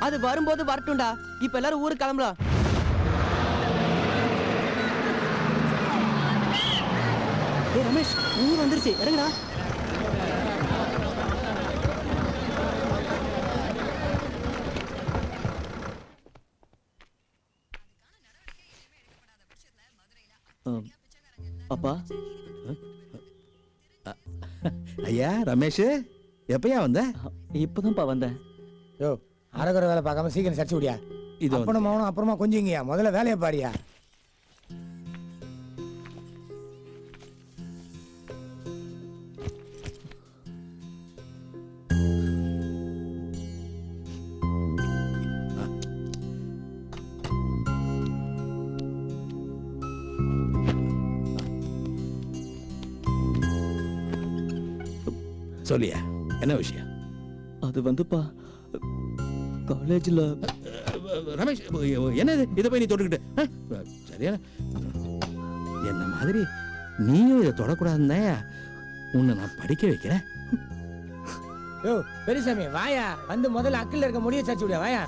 அது வரும்போது வரட்டும்டா. இப்ப எல்லாரும் ஊருக்கு கிளம்பலாம். ஏய் ரமேஷ், ஊர் வந்துருச்சு, இறங்குடா. அப்பா. ஐயா ரமேஷ், எப்பயா வந்த? இப்பதான்ப்பா வந்தேன். யோ, அரகுற வேலை பார்க்காம சீக்கிரம் சர்ச்சு விடியா. இது அப்பனும் அவனும் அப்புறமா கொஞ்சிங்கயா, முதல்ல வேலையை பாரியா. சொல்லியா, என்ன விஷயம்? அது வந்துப்பா, காலேஜ்ல ரமேஷ், என்ன இதை போய் நீ தொட்டுக்கிட்டு? சரியான என்ன மாதிரி நீயும் இதை தொடக்கூடாதுன்னா உன்னை நான் படிக்க வைக்கிறேன். யோ பெரியசாமி வாயா, வந்து முதல்ல அக்கில் இருக்க முடிய சர்ச்சு விடியா வாயா.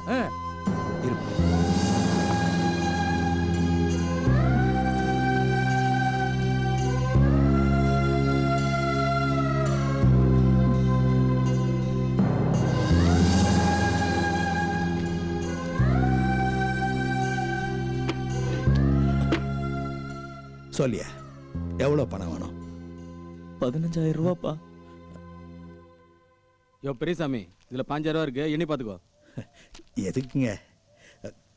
சொல்லியா, எவ்வளவு பணம் வேணும்? 15,000 ரூபாப்பா. யோ பெரியசாமி, இதுல 5,000 ரூபா இருக்கு, எண்ணி பாத்துக்கோ. எதுக்குங்க?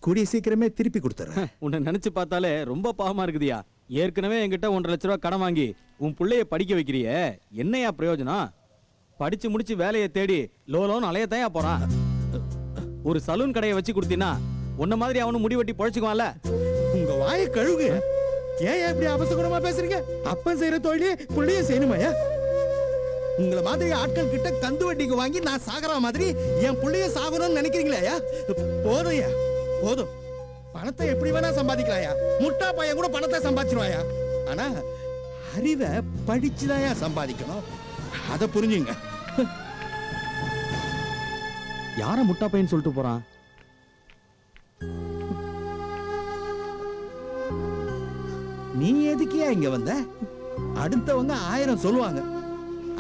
கூடிய சீக்கிரமே திருப்பி கொடுத்துறேன். உன்னை நினைச்சு பார்த்தாலே ரொம்ப பாவமா இருக்குதியா. ஏற்கனவே என்கிட்ட 1.5 லட்ச ரூபா கடன் வாங்கி உன் பிள்ளைய படிக்க வைக்கிறியே, என்னையா பிரயோஜனம்? படிச்சு முடிச்சு வேலையை தேடி லோலோன்னு அலையத்தையா போறான். ஒரு சலூன் கடையை வச்சு கொடுத்தீங்கன்னா உன்ன மாதிரி அவனும் முடி வெட்டி பொழைச்சுக்குவான்ல. உங்க வாயை கழுவுங்க. ஏன் இப்படி அபசகுணமா பேசுறீங்க? அப்பன் செய்யற தொழிலே புள்ளைய செய்யணுமாயா? உங்களை மாதிரி ஆட்கள் கிட்ட கந்து வட்டிக்கு வாங்கி நான் சாகற மாதிரி என் புள்ளைய சாகணும்னு நினைக்கிறீங்களா? போதும்யா, போதும். பணத்தை எப்படி வேணா சம்பாதிக்கலாயா. முட்டா பையன் கூட பணத்தை சம்பாதிச்சிருவாயா. ஆனா அறிவை படிச்சுதாயா சம்பாதிக்கணும். அதை புரிஞ்சுங்க. யார முட்டா பையன் சொல்லிட்டு போறான்? நீ எதுக்கியா இங்க வந்த? அடுத்தவங்க 1000 சொல்லுவாங்க.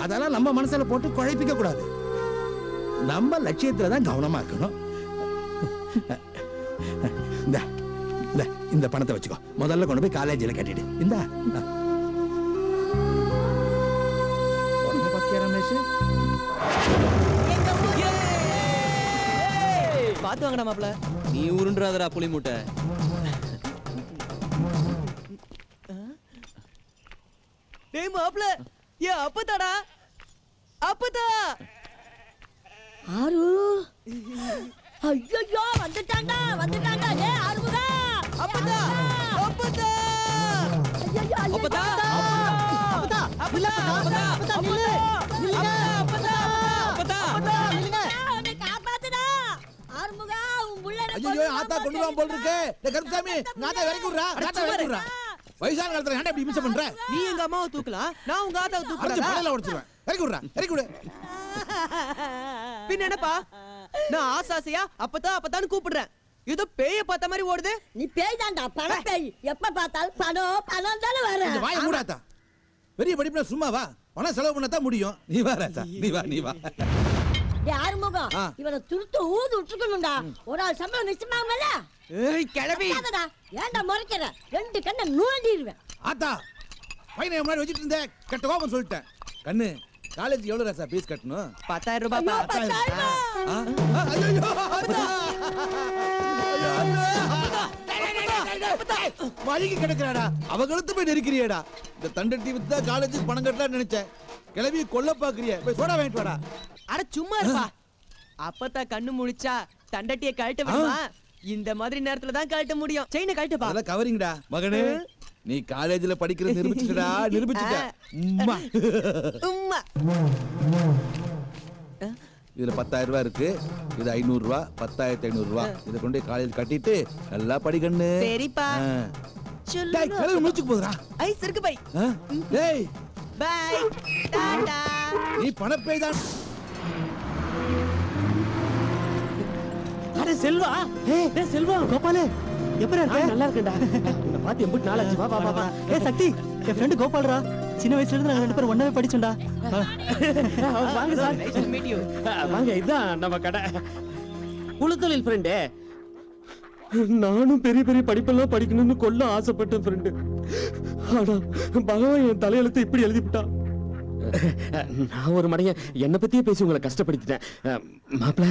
அதெல்லாம் நம்ம மனசுல போட்டு குழப்பிக்க கூடாது. நம்ம லட்சியத்துல தான் கவனமா இருக்கணும். இந்த பணத்தை வச்சுக்கோ. முதல்ல கொண்டு போய் காலேஜில் கட்டிடு. இந்த ரமேஷ், பாத்து வாங்கடா மாப்ள. நீ உருண்டுறாதடா புளி மூட்டை. டேய் மாப்ள, ஏ அப்பதாடா, அப்பதா. ஆரு, ஐயோ வந்துட்டாண்டா, வந்துட்டாண்டா. ஏ ஆறுமுகா, அப்பதா, அப்பதா, ஐயோ அப்பதா, அப்பதா, அப்பதா, அப்பதா, நில்லு, நில்லுங்க, அப்பதா, அப்பதா, அப்பதா, நில்லுங்க. என்னை காப்பாத்துடா. ஆறுமுகா, உன் புள்ள ஐயோ ஆத்தா கொண்டு வா போல் இருக்கு. டேய் கருப்பசாமி, நாதா இறக்கி விடுறா, நாதா இறக்கி விடுறா. வயசான காலத்துல ஏன்டா இப்படி மிஸ் பண்ற? நீ எங்க அம்மாவை தூக்கலாம், நான் உங்க ஆத்தாவை அடிச்சு தூக்குறேன். பல்ல உடைச்சிடுவேன். இறக்கி விடுறா, இறக்கி விடு. பின்ன என்னப்பா, நான் ஆசாசையா அப்பதா அப்பதான்னு கூப்பிடுறேன். ஏதோ பேய பார்த்த மாதிரி ஓடுது. நீ பேய் தான்டா, பண பேய். எப்ப பார்த்தாலும் பணம் பணம் தானே வர. இந்த வாயை மூடாதா. பெரிய படிப்புல சும்மா வா, பணம் செலவு பண்ணத்தான் முடியும். நீ வா ராஜா, நீ வா, நீ வா. டேய் ஆறுமுகம், இவனை துருத்து ஊது விட்டுக்கணும்டா. ஒரு ஆள் சம்பளம் மிச்சமாகல. ஏய் கிளவி, ஏன்டா முறைக்கிற? 2 கண்ணை நூண்டிடுவேன். ஆத்தா, பையனை முன்னாடி வச்சிட்டு இருந்தேன், கட்ட கோபம் சொல்லிட்டேன். கண்ணு, காலேஜ் எவ்வளவு ராசா ஃபீஸ் கட்டணும்? 10,000 ரூபாய்ப்பா. 10,000. வழிக்கு கிடக்குறாடா, அவங்களுக்கு போய் நெருக்கிறியடா. இந்த தண்டட்டி வித்தா காலேஜுக்கு பணம் கட்டலாம்னு நினைச்சேன். கிளவி கொல்ல பாக்குறிய, போய் சோடா வாங்கிட்டு வாடா. அட சும்மா இருப்பா. அப்பதா கண்ணு முழிச்சா தண்டட்டிய கழட்ட விடுமா? இந்த மாதிரி நேரத்துல தான் கழட்ட முடியும். செயினை கழட்டுப்பா. அதெல்லாம் கவரிங்கடா மகனே. நீ காலேஜ்ல படிக்கிறது நிரூபிச்சுடா, நிரூபிச்சுட்ட. உம்மா உம்மா. இதுல 10,000 ரூபாய் இருக்கு. இது 500 ரூபாய், 10,500 ரூபாய். இத கொண்டு காலேஜ் கட்டிட்டு நல்லா படிக்கண்ணு. சரிப்பா. டேய் கலவு மூச்சுக்கு போதுடா. ஐஸ் இருக்கு பை. டேய் பை. டாடா. நீ பணப்பேய் தான். அட செல்வா டேய் செல்வா கோபாலே எப்படி இருக்க நல்லா இருக்கேன்டா உன்னை பார்த்து எம்பிட்டு நாள் ஆச்சு வா வா வா ஏய் சக்தி என் ஃப்ரெண்ட் கோபால்ரா சின்ன வயசுல இருந்து நாங்க ரெண்டு பேரும் ஒண்ணாவே படிச்சோம்டா வாங்க sir Nice to meet you. வாங்க இதான் நம்ம கடை குலத்தொழில் ஃப்ரெண்டு நானும் பெரிய பெரிய படிப்பெல்லாம் படிக்கணும்னு கொல்ல ஆசைப்பட்டேன் ஃப்ரெண்டு ஆனா பகவான் என் தலையெழுத்து இப்படி எழுதிவிட்டான் நான் ஒரு மடையன் என்னை பத்தியே பேசி உங்களை கஷ்டப்படுத்திட்டேன் மாப்பிள்ள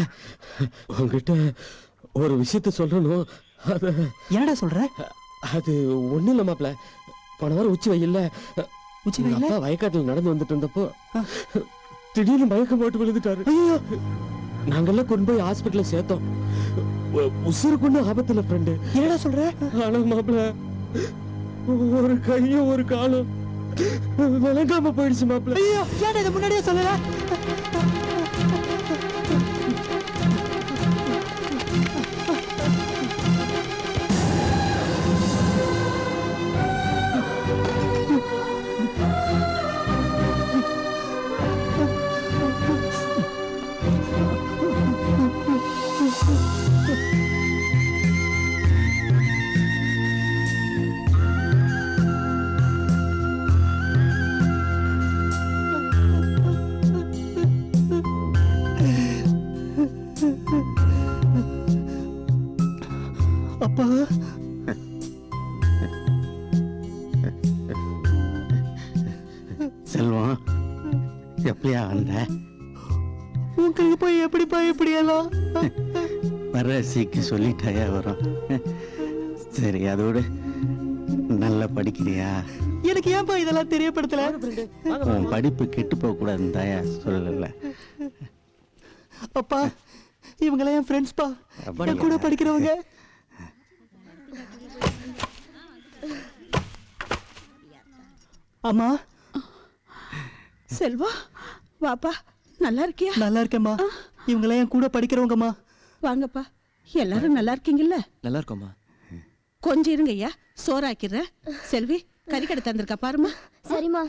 உங்ககிட்ட ஒரு விஷயத்த சொல்லணும் அது என்னடா சொல்ற? அது ஒண்ணும் இல்ல மாப்பிள்ள போன வாரம் உச்சி வெயில்ல அப்பா வயக்காட்டில் நடந்து வந்துட்டு இருந்தப்போ திடீர்னு மயக்கம் போட்டு விழுந்துட்டாரு நாங்கெல்லாம் கொண்டு போய் ஹாஸ்பிட்டல்ல சேர்த்தோம் உசுருக்கு ஒண்ணு ஆபத்துல ஃப்ரெண்டு என்னடா சொல்ற? ஆனா மாப்பிள்ள ஒரு கையும் ஒரு காலும் விளங்காம போயிடுச்சு மாப்பிள்ள ஐயோ ஏன்டா இத முன்னாடியே சொல்லல? அப்பா செல்வம் எப்படியா வந்த உங்களுக்கு போய் எப்படிப்பா இப்படி எல்லாம்? வரசிக்கு சொல்லிட்டாயா வரும் சரி அதோட நல்லா படிக்கிறியா எனக்கு ஏன்பா இதெல்லாம் தெரியப்படுத்தல? உன் படிப்பு கெட்டு போக கூடாதுன்னு தாயா சொல்லல அப்பா இவங்கெல்லாம் என் ஃப்ரெண்ட்ஸ்பா என் கூட படிக்கிறவங்க. அம்மா செல்வா வாப்பா நல்லா இருக்கியா? நல்லா இருக்கேம்மா. இவங்கெல்லாம் என் கூட படிக்கிறவங்கம்மா. வாங்கப்பா எல்லாரும் நல்லா இருக்கீங்கல்ல? நல்லா இருக்கோம்மா. கொஞ்சம் இருங்க ஐயா சோறாக்கிறேன். செல்வி கறிக்கடை தந்திருக்கா பாருமா. சரிம்மா.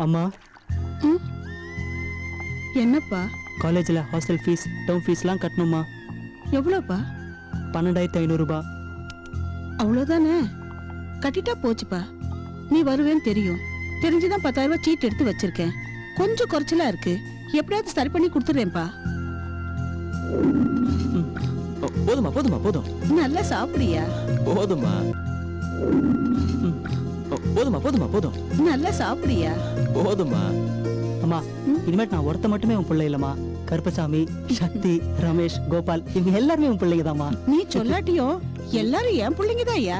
அம்மா என்னப்பா? காலேஜில் ஹாஸ்டல் ஃபீஸ் டேர்ம் ஃபீஸ்லாம் கட்டணுமா? எவ்வளோப்பா? 12,500 ரூபாய். அவ்வளோதானே, கட்டிட்டா போச்சுப்பா. நீ வருவேன்னு தெரியும், தெரிஞ்சுதான் 10,000 ரூபாய் சீட் எடுத்து வச்சிருக்கேன். கொஞ்சம் குறைச்சலா இருக்கு, எப்படியாவது சரி பண்ணி கொடுத்துறேன்ப்பா. போதுமா போதுமா போதும். நல்லா சாப்பிடுறியா? போதுமா போதுமா போதுமா போதும். நல்லா சாப்பிடுறியா? போதுமா. அம்மா இனிமேட்டு நான் ஒருத்த மட்டுமே உன் பிள்ளை இல்லம்மா. கருப்பசாமி, சக்தி, ரமேஷ், கோபால் இவங்க எல்லாருமே உன் பிள்ளைங்கதாம்மா. நீ சொல்லாட்டியும் எல்லாரும் என் பிள்ளைங்கதான் ஐயா.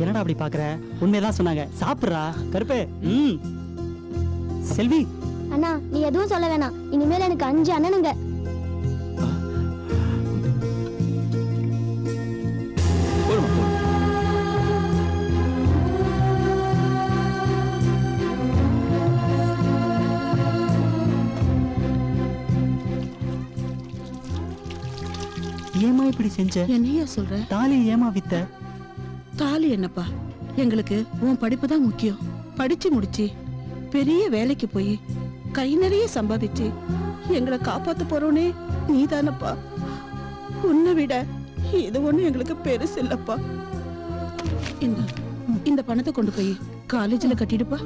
என்னடா அப்படி பாக்குற? உண்மையதான் சொன்னாங்க. சாப்பிடுறா கருப்பே. செல்வி அண்ணா நீ எதுவும் சொல்ல வேணாம், இனிமேல் எனக்கு 5 அண்ணனுங்க. ஏமா இப்படி செஞ்ச? என்னையா சொல்ற? தாலி ஏமா வித்த? தாலி என்னப்பா, எங்களுக்கு உன் படிப்பு தான் முக்கியம். படிச்சு முடிச்சு பெரிய வேலைக்கு போய் கை நிறைய சம்பாதிச்சு எங்களை காப்பாத்த போறோனே நீதானப்பா. உன்னை விட இது ஒண்ணு எங்களுக்கு பெருசு இல்லப்பா. இந்த பணத்தை கொண்டு போய் காலேஜ்ல கட்டிடுப்பா.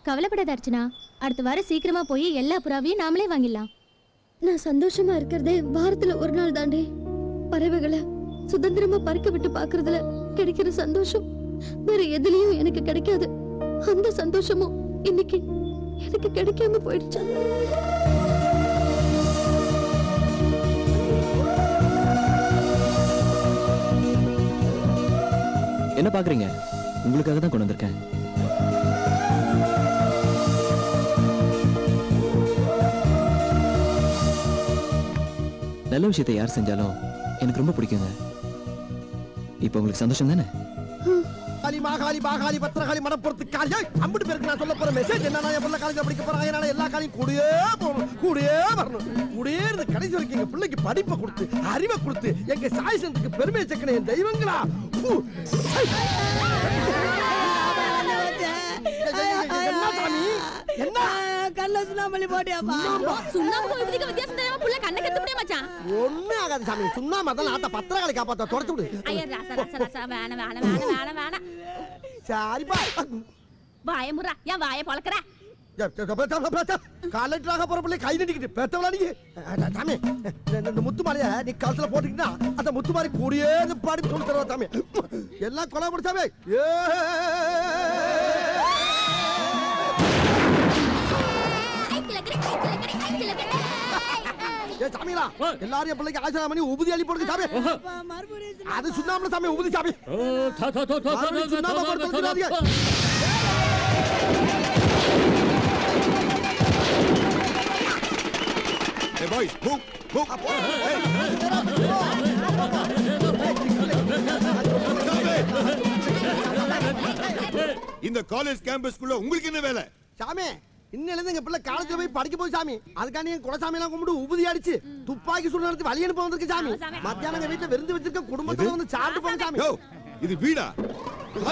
கவலைப்படாத அர்ச்சனா, அடுத்த வாரம் சீக்கிரமா போய் எல்லா புறாவையும் நாமளே வாங்கிடலாம். நான் சந்தோஷமா இருக்கிறதே வாரத்துல ஒரு நாள் தாண்டி. பறவைகளை சுதந்திரமா பறக்க விட்டு பாக்குறதுல கிடைக்கிற சந்தோஷம் வேற எதுலயும் எனக்கு கிடைக்காது. அந்த சந்தோஷமும் இன்னைக்கு எனக்கு கிடைக்காம போயிடுச்சு. என்ன பாக்குறீங்க? உங்களுக்காக தான் கொண்டு வந்திருக்கேன். நல்ல விஷயத்தை யார் செஞ்சாலும் எனக்கு ரொம்ப பிடிக்குங்க. இப்போ உங்களுக்கு சந்தோஷம் தானே? காளி மாகாளி பாகாளி பத்திரகாளி மடப்புறத்து காளி அம்பிட்டு பேருக்கு நான் சொல்ல போற மெசேஜ் என்னன்னா என் பிள்ளை காலேஜ் படிக்க போறாங்க அதனால எல்லா காலையும் கூடயே போகணும் கூடயே வரணும் கூடயே இருந்து கடைசி வரைக்கும் எங்க பிள்ளைக்கு படிப்பை கொடுத்து அறிவை கொடுத்து எங்க சாய்சனத்துக்கு பெருமையை சேர்க்கணும் என் தெய்வங்களா என்ன சாமி என்ன கல்ல சுண்ணாம்பலி போட்டியாப்பா சுண்ணாம்பு விதிக்க வித்தியாசம் தெரியாம புள்ள கண்ணை கத்த முடிய மச்சான் ஒண்ணு ஆகாது சாமி சுண்ணா மதம் ஆட்ட பத்திரகாளி காப்பாத்த தொடச்சு விடு ஐயா ராசா வேணாம் சரிப்பா வாய முறா ஏன் வாய பொளக்கற காலேஜாக போற பிள்ளை கை நடிக்கிட்டு பெத்தவளா நீ சாமி இந்த முத்து மாலைய நீ கழுத்துல போட்டுக்கிட்டா அந்த முத்து மாதிரி கூடியே பாடி சொல்லி தருவா சாமி எல்லாம் கொலை முடிச்சாமே சாமிங்களா எல்லாரும் என் பிள்ளைக்கு ஆசிரியம் பண்ணி உபதி அள்ளி போடுங்க சாமி அது சுண்ணாம்பு சாமி உபதி சாமி சுண்ணாம்பு போட்டு Hey boys, move, move. இந்த காலேஜ் கேம்பஸ்க்குள்ள உங்களுக்கு என்ன வேலை? சாமி இன்னில இருந்து எங்க பிள்ளை காலேஜ்ல போய் படிக்க போய் சாமி அதுக்காண்டி என் குலசாமி எல்லாம் கும்பிட்டு உபதி அடிச்சு துப்பாக்கி சுடு நடத்தி வழி அனுப்ப வந்திருக்கு சாமி மத்தியானம் எங்க வீட்டுல விருந்து வச்சிருக்க குடும்பத்தோட வந்து சாப்பிட்டு போங்க சாமி யோ, இது வீடா? காலேஜ்